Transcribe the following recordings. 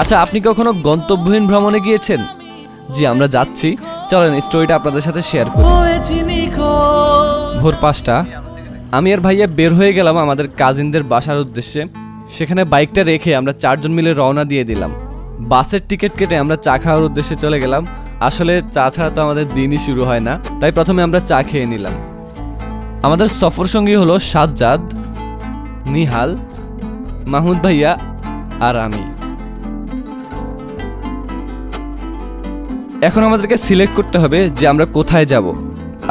আচ্ছা, আপনি কখনো গন্তব্যহীন ভ্রমণে গিয়েছেন? জি, আমরা যাচ্ছি। চলেন স্টোরিটা আপনাদের সাথে শেয়ার করি। ভোর 5টা আমি আর ভাইয়া বের হয়ে গেলাম আমাদের কাজিনদের বাসার উদ্দেশ্যে। সেখানে বাইকটা রেখে আমরা 4জন মিলে রওনা দিয়ে দিলাম। বাসের টিকিট কেটে আমরা চা খাওয়ার উদ্দেশ্যে চলে গেলাম। আসলে চা ছাড়া তো আমাদের দিনই শুরু হয় না, তাই প্রথমে আমরা চা খেয়ে নিলাম। আমাদের সফর সঙ্গী হলো সাজ্জাদ, নিহাল, মাহমুদ ভাইয়া আর আমি। এখন আমাদেরকে সিলেক্ট করতে হবে যে আমরা কোথায় যাব।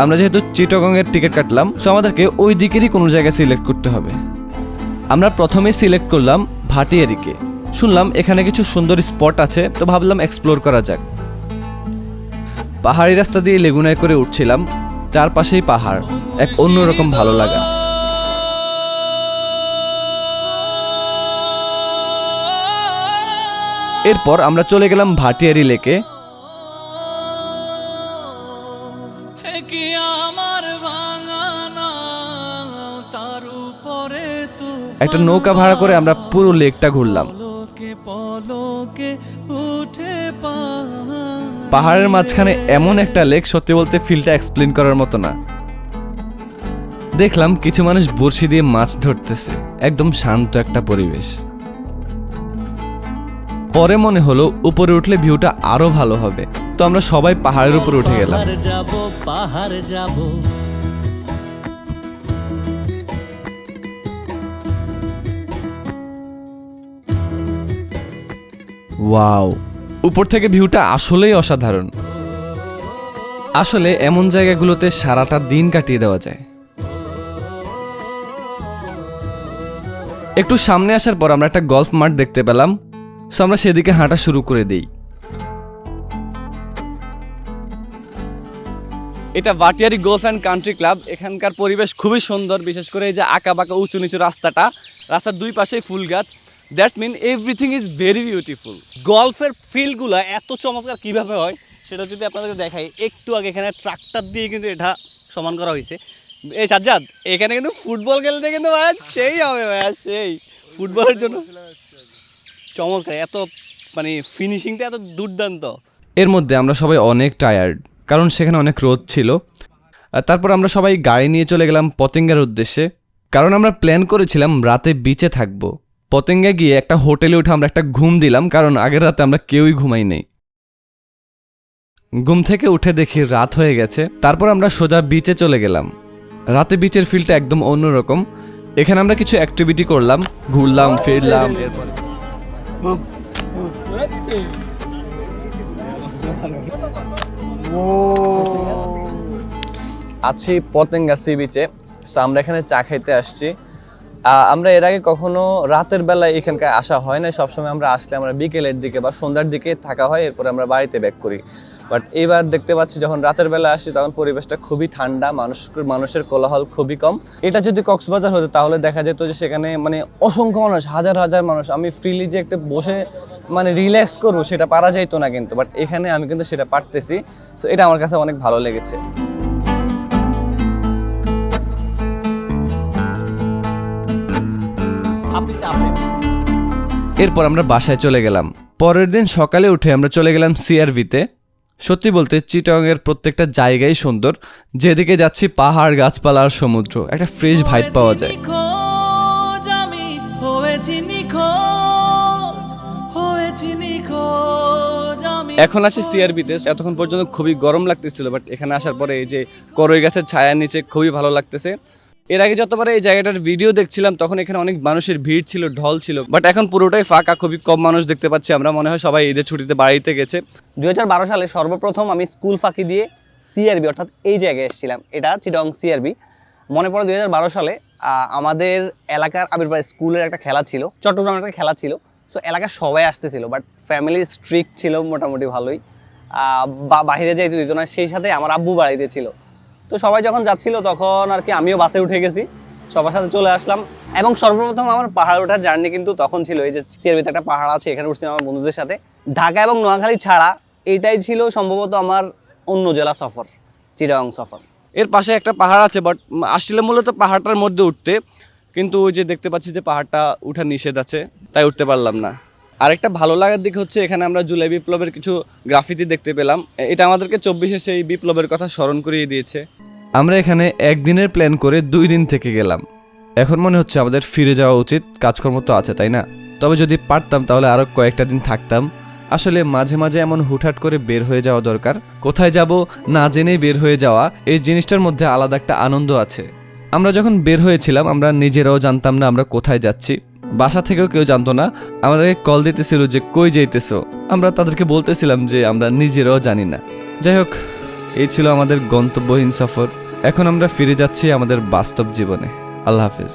আমরা যেহেতু চিটাগংয়ের টিকিট কাটলাম, সো আমাদেরকে ওই দিকেরই কোনো জায়গায় সিলেক্ট করতে হবে। আমরা প্রথমে সিলেক্ট করলাম ভাটিয়ারিকে। শুনলাম এখানে কিছু সুন্দর স্পট আছে, তো ভাবলাম এক্সপ্লোর করা যাক। পাহাড়ি রাস্তা দিয়ে লেগুনায় করে উঠছিলাম। চারপাশেই পাহাড়, এক অন্যরকম ভালো লাগা। এরপর আমরা চলে গেলাম ভাটিয়ারি লেকে। একটা নৌকা ভাড়া করে আমরা পুরো লেকটা ঘুরলাম। পাহাড়ের মাঝখানে এমন একটা লেক, সত্যি বলতে ফিলটা এক্সপ্লেন করার মতো না। দেখলাম কিছু মানুষ বড়শি দিয়ে মাছ ধরতেছে, একদম শান্ত একটা পরিবেশ। পরে মনে হলো উপরে উঠলে ভিউটা আরো ভালো হবে, তো আমরা সবাই পাহাড়ের উপরে উঠে গেলাম। ওয়াও, উপর থেকে ভিউটা আসলেই অসাধারণ। আসলে এমন জায়গাগুলোতে সারাটা দিন কাটিয়ে দেওয়া যায়। একটু সামনে আসার পর আমরা একটা গলফ মাঠ দেখতে পেলাম, সো আমরা সেদিকে হাঁটা শুরু করে দিই। এটা Bhatiary golf and country club. এখানকার পরিবেশ খুবই সুন্দর, বিশেষ করে এই যে আঁকা বাঁকা উঁচু নিচু রাস্তাটা, রাস্তার দুই পাশেই ফুল গাছ। That's mean everything is very beautiful. গল্ফের ফিল্ডগুলো এত চমৎকার কিভাবে হয় সেটা যদি আপনাদেরকে দেখাই। একটু আগে এখানে ট্রাক্টর দিয়ে কিন্তু এটা সমান করা হয়েছে। এই সাজ্জাদ, এখানে কিন্তু ফুটবল খেলতে কিন্তু ভাই সেই হবে ভাই, সেই ফুটবলের জন্য চমৎকার। এত মানে ফিনিশিংটা এত দুর্দান্ত। এর মধ্যে আমরা সবাই অনেক টায়ার্ড, কারণ সেখানে অনেক রোদ ছিল। তারপর আমরা সবাই গাড়ি নিয়ে চলে গেলাম পতেঙ্গার উদ্দেশ্যে, কারণ আমরা প্ল্যান করেছিলাম রাতে বিচে থাকবো। পতেঙ্গা গিয়ে একটা হোটেলে উঠে আমরা একটা ঘুম দিলাম, কারণ আগের রাতে আমরা কেউই ঘুমাই নেই। ঘুম থেকে উঠে দেখি রাত হয়ে গেছে। তারপর আমরা সোজা বিচে চলে গেলাম। রাতে বিচের ফিলটা একদম অন্যরকম। এখানে আমরা কিছু অ্যাক্টিভিটি করলাম, ঘুরলাম ফিরলাম। এরপর আছি পতেঙ্গা সি বিচে। সো আমরা এখানে চা খাইতে আসছি। আমরা এর আগে কখনো রাতের বেলায় এখানকার আসা হয় না। সবসময় আমরা আসলে আমরা বিকেলের দিকে বা সন্ধ্যার দিকে থাকা হয়, এরপরে আমরা বাড়িতে ব্যাক করি। বাট এবার দেখতে পাচ্ছি যখন রাতের বেলা আসি তখন পরিবেশটা খুবই ঠান্ডা, মানুষের কোলাহল খুবই কম। এটা যদি কক্সবাজার হতো তাহলে দেখা যেত যে সেখানে মানে অসংখ্য মানুষ, হাজার হাজার মানুষ। আমি ফ্রিলি যে একটা বসে মানে রিল্যাক্স করবো সেটা পারা যাইতো না কিন্তু, বাট এখানে আমি কিন্তু সেটা পারতেছি। সো এটা আমার কাছে অনেক ভালো লেগেছে। এরপর আমরা বাসায় চলে গেলাম। পরের দিন সকালে উঠে আমরা চলে গেলাম সিআরভিতে। সত্যি বলতে চিটাগংয়ের প্রত্যেকটা জায়গায় সুন্দর। যেদিকে যাচ্ছি পাহাড়, গাছপালা আর সমুদ্র, একটা ফ্রেশ ভাইব পাওয়া যায়। এখন আছি সিআরভিতে। এতক্ষণ পর্যন্ত খুবই গরম লাগতেছিল, বাট এখানে আসার পরে এই যে করই গাছের ছায়ার নিচে খুবই ভালো লাগতেছে। এর আগে যতবার এই জায়গাটার ভিডিও দেখছিলাম তখন এখানে অনেক মানুষের ভিড় ছিল, ঢল ছিল, বাট এখন পুরোটাই ফাঁকা, খুবই কম মানুষ দেখতে পাচ্ছি আমরা। মনে হয় সবাই ঈদের ছুটিতে বাড়িতে গেছে। 2012 সালে সর্বপ্রথম আমি স্কুল ফাঁকি দিয়ে সিআরবি অর্থাৎ এই জায়গায় এসেছিলাম। এটা চিটাগং সিআরবি। মনে পড়ে 2012 সালে আমাদের এলাকার আবির্ভাব স্কুলের একটা খেলা ছিল, চট্টগ্রামের একটা খেলা ছিল। সো এলাকার সবাই আসতেছিল, বাট ফ্যামিলি স্ট্রিক্ট ছিল মোটামুটি ভালোই, বাহিরে যাইতে দিত না। সেই সাথে আমার আব্বু বাড়িতে ছিল। তো সবাই যখন যাচ্ছিল তখন আর কি আমিও বাসে উঠে গেছি, সবার সাথে চলে আসলাম। এবং সর্বপ্রথম আমার পাহাড় ওঠার জার্নি কিন্তু তখন ছিল এই যে সিআরবিতে একটা পাহাড় আছে, এখানে উঠছিলাম আমার বন্ধুদের সাথে। ঢাকা এবং নোয়াখালী ছাড়া এটাই ছিল সম্ভবত আমার অন্য জেলা সফর, চিটাগং সফর। এর পাশে একটা পাহাড় আছে, বাট আসলে মূলত পাহাড়টার মধ্যে উঠতে, কিন্তু ওই যে দেখতে পাচ্ছি যে পাহাড়টা উঠা নিষেধ আছে, তাই উঠতে পারলাম না। আরেকটা ভালো লাগার দিক হচ্ছে এখানে আমরা জুলাই বিপ্লবের কিছু গ্রাফিতি দেখতে পেলাম। এটা আমাদেরকে 24-এ সেই বিপ্লবের কথা স্মরণ করিয়ে দিয়েছে। আমরা এখানে একদিনের প্ল্যান করে 2 দিন থেকে গেলাম। এখন মনে হচ্ছে আমাদের ফিরে যাওয়া উচিত, কাজকর্ম তো আছে তাই না? তবে যদি পারতাম তাহলে আরও কয়েকটা দিন থাকতাম। আসলে মাঝে মাঝে এমন হুটহাট করে বের হয়ে যাওয়া দরকার। কোথায় যাব না জেনেই বের হয়ে যাওয়া, এই জিনিসটার মধ্যে আলাদা একটা আনন্দ আছে। আমরা যখন বের হয়েছিলাম আমরা নিজেরাও জানতাম না আমরা কোথায় যাচ্ছি, বাসা থেকেও কেউ জানতো না। আমাদেরকে কল দিতেছিল যে কই যাইতেছো, আমরা তাদেরকে বলতেছিলাম যে আমরা নিজেরাও জানি না। যাই হোক, এই ছিল আমাদের গন্তব্যহীন সফর। এখন আমরা ফিরে যাচ্ছি আমাদের বাস্তব জীবনে। আল্লাহ হাফেজ।